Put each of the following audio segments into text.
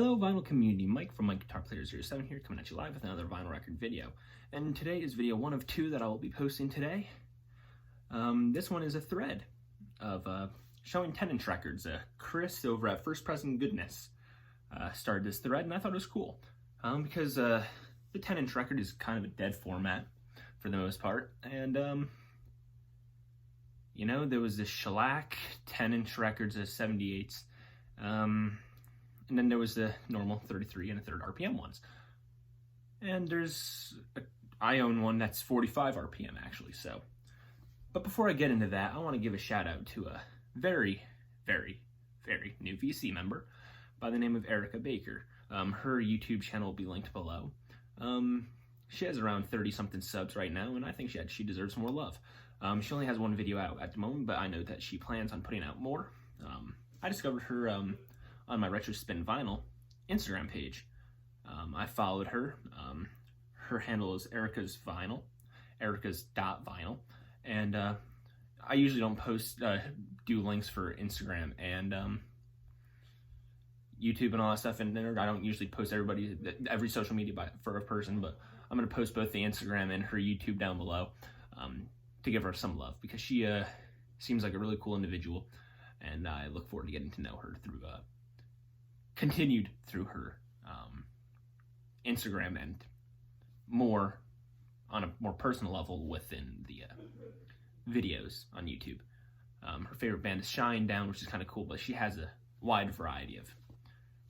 Hello vinyl community, Mike from Mike Guitar Player 07 here, coming at you live with another vinyl record video. And today is video one of two that I will be posting today. This one is a thread of showing 10-inch records. Chris over at First Pressing Goodness started this thread, and I thought it was cool because the 10-inch record is kind of a dead format for the most part. And you know, there was this shellac 10-inch records of 78s. And then there was the normal 33 and a third RPM ones. And I own one that's 45 RPM actually, so. But before I get into that, I want to give a shout out to a very, very, very new VC member by the name of Erica Baker. Her YouTube channel will be linked below. She has around 30 something subs right now, and I think she deserves more love. She only has one video out at the moment, but I know that she plans on putting out more. I discovered her on my Retrospin Vinyl Instagram page. I followed her. Her handle is Erica's.vinyl, and I usually don't do links for Instagram and YouTube and all that stuff, and I don't usually post every social media for a person, but I'm going to post both the Instagram and her YouTube down below to give her some love, because she seems like a really cool individual, and I look forward to getting to know her continued through her Instagram and more on a more personal level within the videos on YouTube. Her favorite band is Shinedown, which is kind of cool, but she has a wide variety of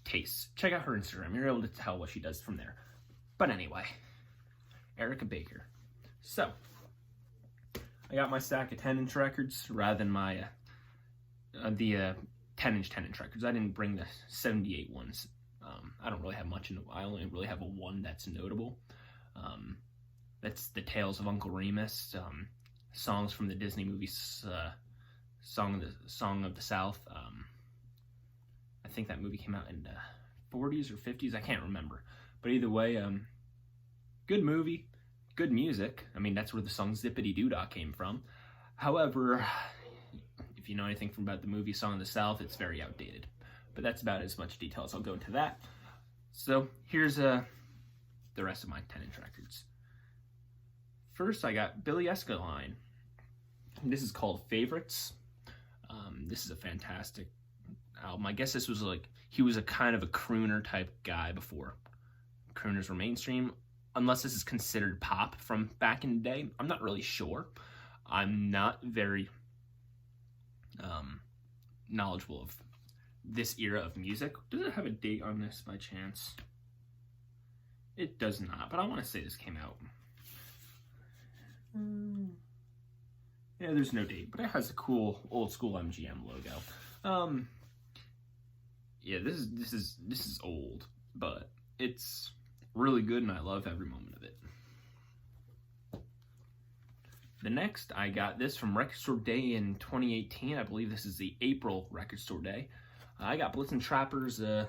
tastes. Check out her Instagram. You're able to tell what she does from there. But anyway, Erica Baker. So, I got my stack of 10-inch records rather than my 10-inch records. I didn't bring the 78 ones. I don't really have much. I only really have one that's notable. That's The Tales of Uncle Remus. Songs from the Disney movies. Song of the South. I think that movie came out in the 40s or 50s. I can't remember. But either way, good movie, good music. I mean, that's where the song Zippity Doo Dah came from. However, if you know anything about the movie Song of the South, it's very outdated. But that's about as much detail as I'll go into that. So here's the rest of my 10-inch records. First, I got Billy Escaline. This is called Favorites. This is a fantastic album. I guess this was he was a kind of a crooner type guy before crooners were mainstream. Unless this is considered pop from back in the day. I'm not really sure. I'm not very knowledgeable of this era of music. Does it have a date on this by chance? It does not, but I want to say this came out. Yeah, there's no date, but it has a cool old school MGM logo. Yeah, this is old, but it's really good, and I love every moment of it. The next, I got this from Record Store Day in 2018. I believe this is the April Record Store Day. I got Blitzen Trapper's the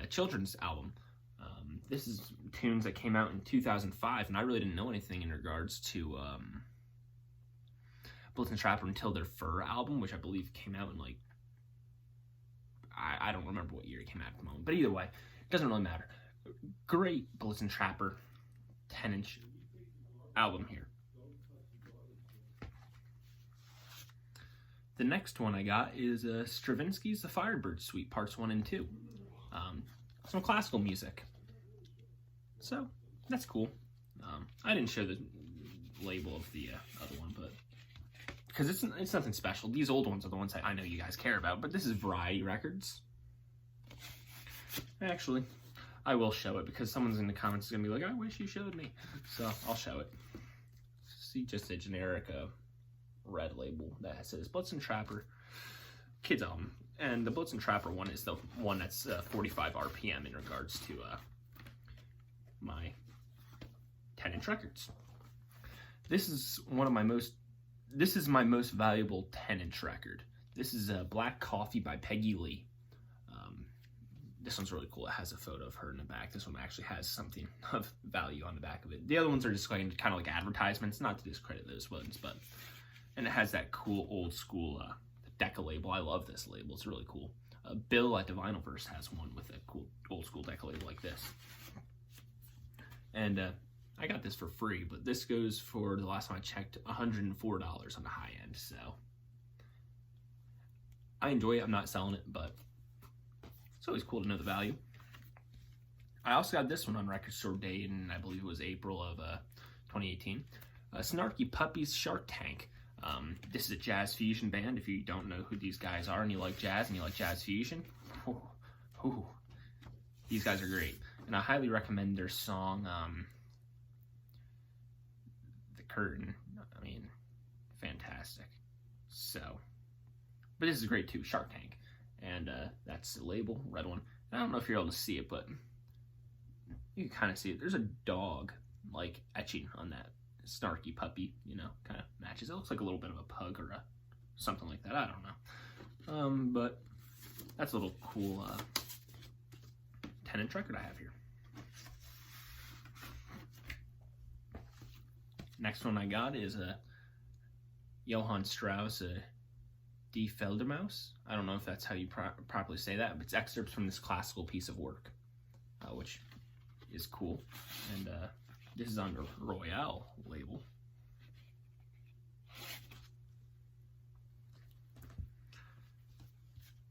children's album. This is tunes that came out in 2005, and I really didn't know anything in regards to Blitzen Trapper until their Fur album, which I believe came out in I don't remember what year it came out at the moment. But either way, it doesn't really matter. Great Blitzen Trapper 10-inch album here. The next one I got is Stravinsky's The Firebird Suite, Parts 1 and 2. Some classical music. So, that's cool. I didn't show the label of the other one, but because it's nothing special. These old ones are the ones that I know you guys care about, but this is Variety Records. Actually, I will show it because someone's in the comments is going to be like, I wish you showed me. So, I'll show it. See, just a generic red label that says Blitzen Trapper Kids album, and the Blitzen Trapper one is the one that's 45 RPM in regards to my 10-inch records. This is my most valuable 10-inch record. This is Black Coffee by Peggy Lee. This one's really cool. It has a photo of her in the back. This one actually has something of value on the back of it. The other ones are just kind of like advertisements, not to discredit those ones, but. And it has that cool old school Decca label. I love this label. It's really cool. Bill at the Vinylverse has one with a cool old school deck label like this. And I got this for free, but this goes for, the last time I checked, $104 on the high end. So I enjoy it. I'm not selling it, but it's always cool to know the value. I also got this one on Record Store Day, and I believe it was April of 2018. Snarky Puppy's Shark Tank. This is a jazz fusion band. If you don't know who these guys are and you like jazz and you like jazz fusion, these guys are great. And I highly recommend their song, The Curtain. I mean, fantastic. So, but this is great too, Shark Tank. And that's the label, red one. And I don't know if you're able to see it, but you can kind of see it. There's a dog, like, etching on that. Snarky Puppy, you know, kind of matches. It looks like a little bit of a pug or something like that. I don't know. But that's a little cool 10-inch record I have here. Next one I got is a Johann Strauss, Die Fledermaus. I don't know if that's how you properly say that, but it's excerpts from this classical piece of work, which is cool. And this is on the Royale label.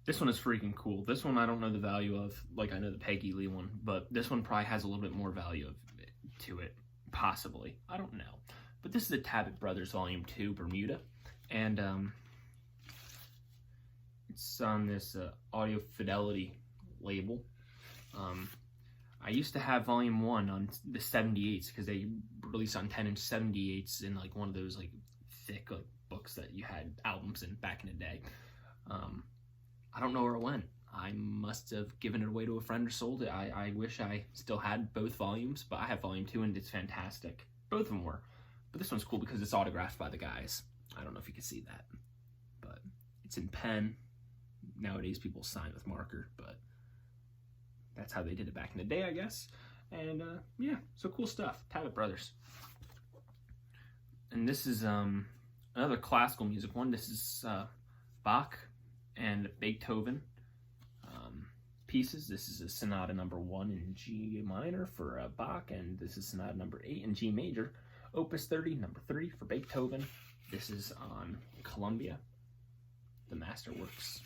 This one is freaking cool. This one I don't know the value of, like I know the Peggy Lee one, but this one probably has a little bit more value to it, possibly. I don't know. But this is the Tabit Brothers Volume 2, Bermuda. And it's on this Audio Fidelity label. I used to have Volume 1 on the 78s because they released on 10-inch 78s in like one of those like thick like books that you had albums in back in the day. I don't know where it went. I must have given it away to a friend or sold it. I wish I still had both volumes, but I have Volume 2 and it's fantastic. Both of them were. But this one's cool because it's autographed by the guys. I don't know if you can see that, but it's in pen. Nowadays people sign with marker, but that's how they did it back in the day, I guess. And yeah, so cool stuff. Tabit Brothers. And this is another classical music one. This is Bach and Beethoven pieces. This is a Sonata number 1 in G minor for Bach, and this is Sonata number 8 in G major. Opus 30, number 3 for Beethoven. This is on Columbia, the Masterworks.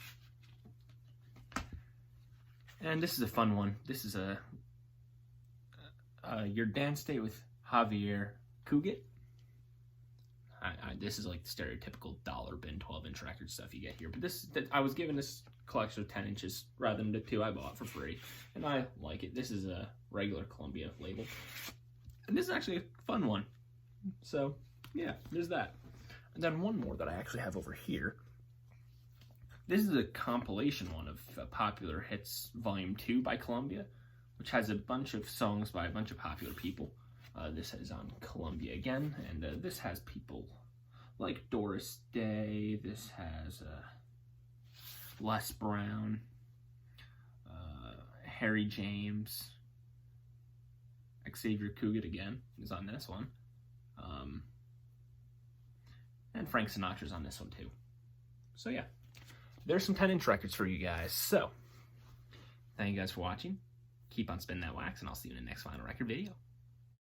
And this is a fun one. This is Your Dance Date with Javier Cugat. This is like the stereotypical dollar bin 12-inch record stuff you get here. But I was given this collection of 10 inches rather than the 2 I bought for free. And I like it. This is a regular Columbia label. And this is actually a fun one. So, yeah, there's that. And then one more that I actually have over here. This is a compilation one of Popular Hits Volume 2 by Columbia, which has a bunch of songs by a bunch of popular people. This is on Columbia again, and this has people like Doris Day. This has Les Brown, Harry James, Xavier Cugat again is on this one, and Frank Sinatra's on this one too. So yeah, there's some 10-inch records for you guys. So thank you guys for watching. Keep on spinning that wax, and I'll see you in the next Vinyl Record video.